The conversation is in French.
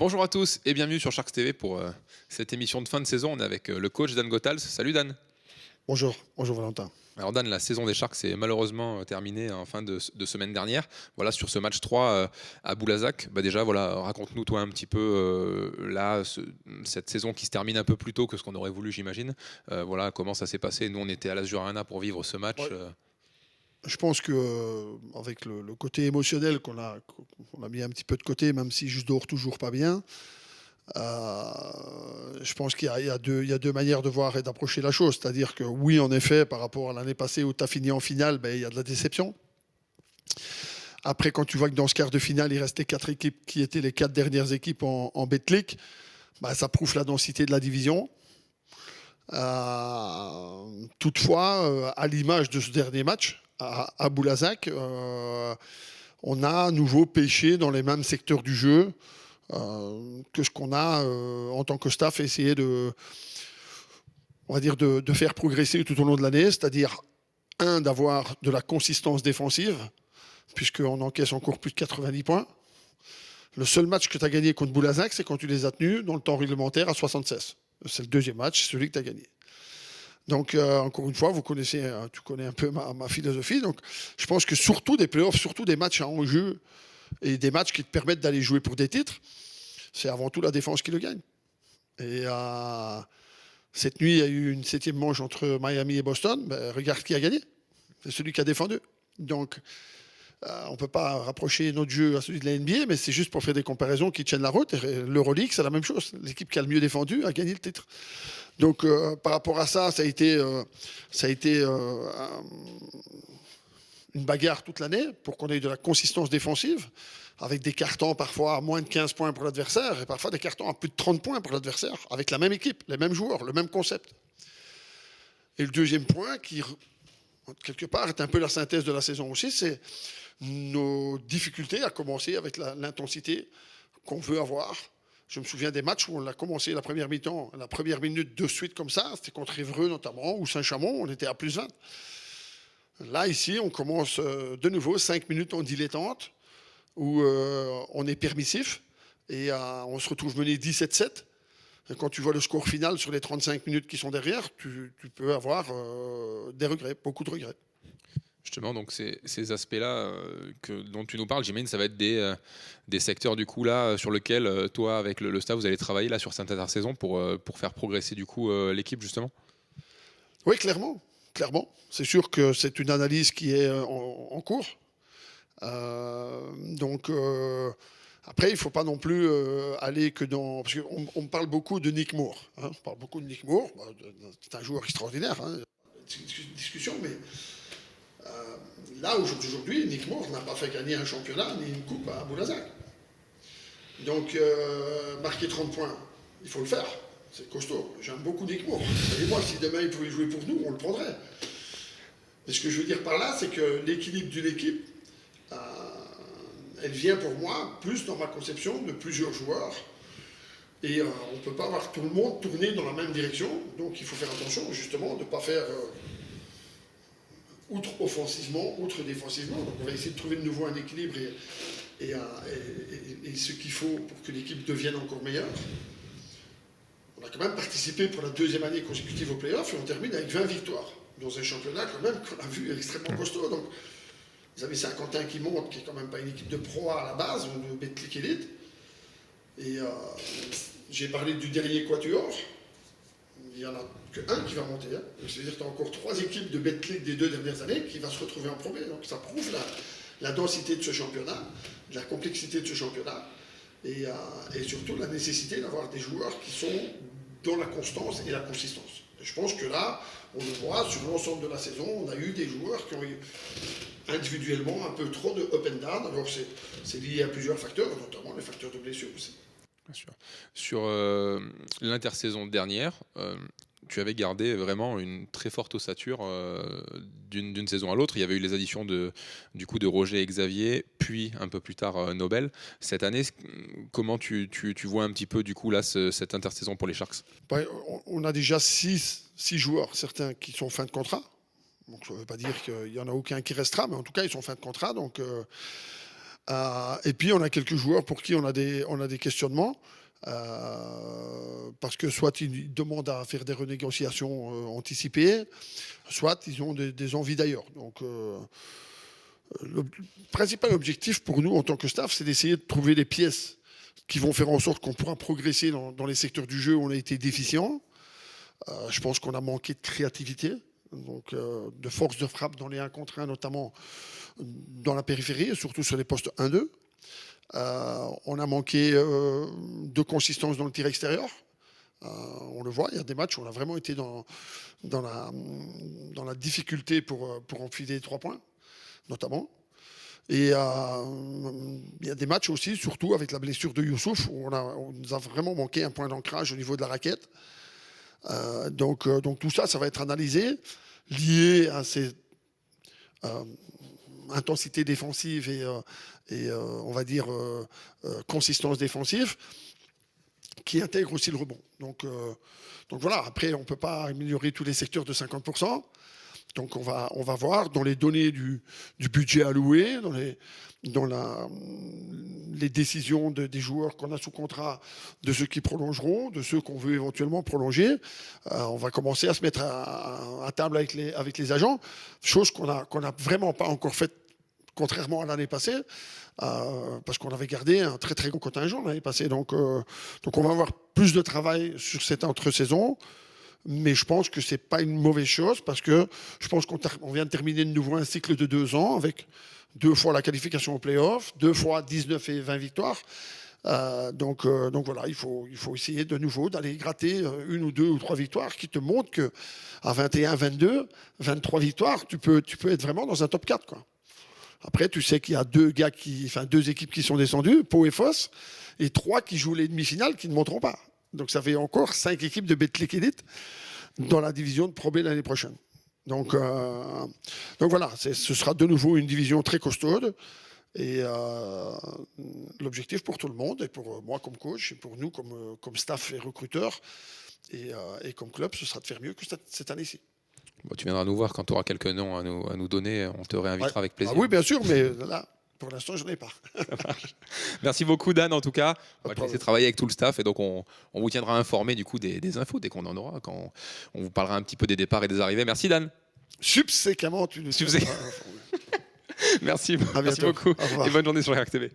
Bonjour à tous et bienvenue sur Sharks TV pour cette émission de fin de saison. On est avec le coach Dan Gothals. Salut Dan. Bonjour, bonjour Valentin. Alors Dan, la saison des Sharks est malheureusement terminée en fin de semaine dernière. Voilà, sur ce match 3 à Boulazac. Déjà, voilà, raconte-nous toi un petit peu cette saison qui se termine un peu plus tôt que ce qu'on aurait voulu, j'imagine. Voilà, comment ça s'est passé. Nous, on était à l'Azur Arena pour vivre ce match. Ouais. Je pense que avec le côté émotionnel qu'on a mis un petit peu de côté, même si je dors toujours pas bien, je pense qu'il y a deux manières de voir et d'approcher la chose. C'est-à-dire que oui, en effet, par rapport à l'année passée où tu as fini en finale, il y a de la déception. Après, quand tu vois que dans ce quart de finale, il restait 4 équipes qui étaient les 4 dernières équipes en Betclic, ça prouve la densité de la division. Toutefois, à l'image de ce dernier match à Boulazac, on a à nouveau pêché dans les mêmes secteurs du jeu que ce qu'on a en tant que staff essayé de faire progresser tout au long de l'année, c'est-à-dire d'avoir de la consistance défensive, puisqu'on encaisse encore plus de 90 points. Le seul match que tu as gagné contre Boulazac, c'est quand tu les as tenus dans le temps réglementaire à 76. C'est le deuxième match, c'est celui que tu as gagné. Donc, encore une fois, tu connais un peu ma philosophie. Donc, je pense que surtout des playoffs, surtout des matchs à enjeu et des matchs qui te permettent d'aller jouer pour des titres, c'est avant tout la défense qui le gagne. Et cette nuit, il y a eu une 7e manche entre Miami et Boston. Regarde qui a gagné. C'est celui qui a défendu. Donc, on ne peut pas rapprocher notre jeu à celui de la NBA, mais c'est juste pour faire des comparaisons qui tiennent la route. L'Euroleague, c'est la même chose. L'équipe qui a le mieux défendu a gagné le titre. Donc, par rapport à ça, ça a été une bagarre toute l'année pour qu'on ait de la consistance défensive, avec des cartons parfois à moins de 15 points pour l'adversaire et parfois des cartons à plus de 30 points pour l'adversaire, avec la même équipe, les mêmes joueurs, le même concept. Et le deuxième point, qui quelque part est un peu la synthèse de la saison aussi, c'est nos difficultés à commencer avec l'intensité qu'on veut avoir. Je me souviens des matchs où on a commencé la première mi-temps, la première minute de suite comme ça, c'était contre Évreux notamment, ou Saint-Chamond, on était à plus 20. Là, ici, on commence de nouveau 5 minutes en dilettante, où on est permissif, et on se retrouve mené 17-7. Et quand tu vois le score final sur les 35 minutes qui sont derrière, tu peux avoir des regrets, beaucoup de regrets. Justement, donc ces aspects-là dont tu nous parles, j'imagine ça va être des secteurs du coup là sur lesquels toi avec le staff vous allez travailler là sur cette intersaison pour faire progresser du coup l'équipe justement. Oui, clairement. C'est sûr que c'est une analyse qui est en cours. Après, il ne faut pas non plus aller que dans... Parce qu'on me parle beaucoup de Nick Moore. On parle beaucoup de Nick Moore. C'est un joueur extraordinaire. Discussion, mais là, aujourd'hui, Nick Moore n'a pas fait gagner un championnat ni une coupe à Boulazac. Donc, marquer 30 points, il faut le faire. C'est costaud. J'aime beaucoup Nick Moore. Et moi, si demain il pouvait jouer pour nous, on le prendrait. Mais ce que je veux dire par là, c'est que l'équilibre d'une équipe, elle vient pour moi plus dans ma conception de plusieurs joueurs. Et on ne peut pas avoir tout le monde tourner dans la même direction. Donc il faut faire attention justement de ne pas faire outre offensivement, outre défensivement. Donc on va essayer de trouver de nouveau un équilibre et ce qu'il faut pour que l'équipe devienne encore meilleure. On a quand même participé pour la 2e année consécutive aux playoffs et on termine avec 20 victoires dans un championnat quand même qu'on a vu extrêmement costaud. Donc, vous avez Saint-Quentin qui monte, qui est quand même pas une équipe de pro à la base, ou de Betclic Elite. Et j'ai parlé du dernier quatuor. Il n'y en a qu'un qui va monter. C'est-à-dire que tu as encore 3 équipes de Betclic des 2 dernières années qui vont se retrouver en premier. Donc ça prouve la densité de ce championnat, la complexité de ce championnat. Et surtout la nécessité d'avoir des joueurs qui sont dans la constance et la consistance. Et je pense que là, on le voit, sur l'ensemble de la saison, on a eu des joueurs qui ont eu individuellement un peu trop de up and down. Alors c'est lié à plusieurs facteurs, notamment les facteurs de blessure aussi. Bien sûr. Sur l'intersaison dernière, tu avais gardé vraiment une très forte ossature d'une saison à l'autre. Il y avait eu les additions de Roger et Xavier, puis un peu plus tard Nobel. Cette année, comment tu vois un petit peu du coup là cette intersaison pour les Sharks? On a déjà 6 joueurs, certains qui sont fin de contrat. Donc ça ne veut pas dire qu'il n'y en a aucun qui restera, mais en tout cas ils sont fin de contrat. Donc Et puis on a quelques joueurs pour qui on a des questionnements. Parce que soit ils demandent à faire des renégociations anticipées, soit ils ont des envies d'ailleurs. Donc le principal objectif pour nous en tant que staff, c'est d'essayer de trouver des pièces qui vont faire en sorte qu'on pourra progresser dans les secteurs du jeu où on a été déficient. Je pense qu'on a manqué de créativité, donc de force de frappe dans les 1 contre 1, notamment dans la périphérie, et surtout sur les postes 1-2. On a manqué de consistance dans le tir extérieur. On le voit, il y a des matchs où on a vraiment été dans la difficulté pour enfiler 3 points, notamment. Et il y a des matchs aussi, surtout avec la blessure de Youssouf, où on nous a vraiment manqué un point d'ancrage au niveau de la raquette. Donc tout ça, ça va être analysé, lié à ces intensités défensives et on va dire consistance défensive, qui intègre aussi le rebond. Donc voilà, après, on ne peut pas améliorer tous les secteurs de 50%. Donc on va voir dans les données du budget alloué, dans les décisions des joueurs qu'on a sous contrat, de ceux qui prolongeront, de ceux qu'on veut éventuellement prolonger. On va commencer à se mettre à table avec les agents, chose qu'on n'a vraiment pas encore faite, contrairement à l'année passée, parce qu'on avait gardé un très très gros contingent l'année passée. Donc on va avoir plus de travail sur cette entre-saison. Mais je pense que ce n'est pas une mauvaise chose parce que je pense qu'on vient de terminer de nouveau un cycle de 2 ans avec 2 fois la qualification au play-off, 2 fois 19 et 20 victoires. Donc voilà, il faut essayer de nouveau d'aller gratter 1 ou 2 ou 3 victoires qui te montrent qu'à 21, 22, 23 victoires, tu peux être vraiment dans un top 4, quoi. Après, tu sais qu'il y a 2 équipes qui sont descendues, Pau et Foss, et 3 qui jouent les demi-finales qui ne monteront pas. Donc ça fait encore 5 équipes de Betclic Elite dans la division de Pro B l'année prochaine. Donc voilà, ce sera de nouveau une division très costaude. Et l'objectif pour tout le monde, et pour moi comme coach, et pour nous comme staff et recruteurs, et comme club, ce sera de faire mieux que cette année-ci. Bon, tu viendras nous voir quand tu auras quelques noms à nous donner. On te réinvitera avec plaisir. Ah oui, bien sûr, mais là, pour l'instant, je n'en ai pas. Merci beaucoup, Dan, en tout cas. On va te laisser travailler avec tout le staff et donc on vous tiendra informé du coup des infos dès qu'on en aura, quand on vous parlera un petit peu des départs et des arrivées. Merci, Dan. Subséquemment, tu nous Merci beaucoup et bonne journée sur React TV.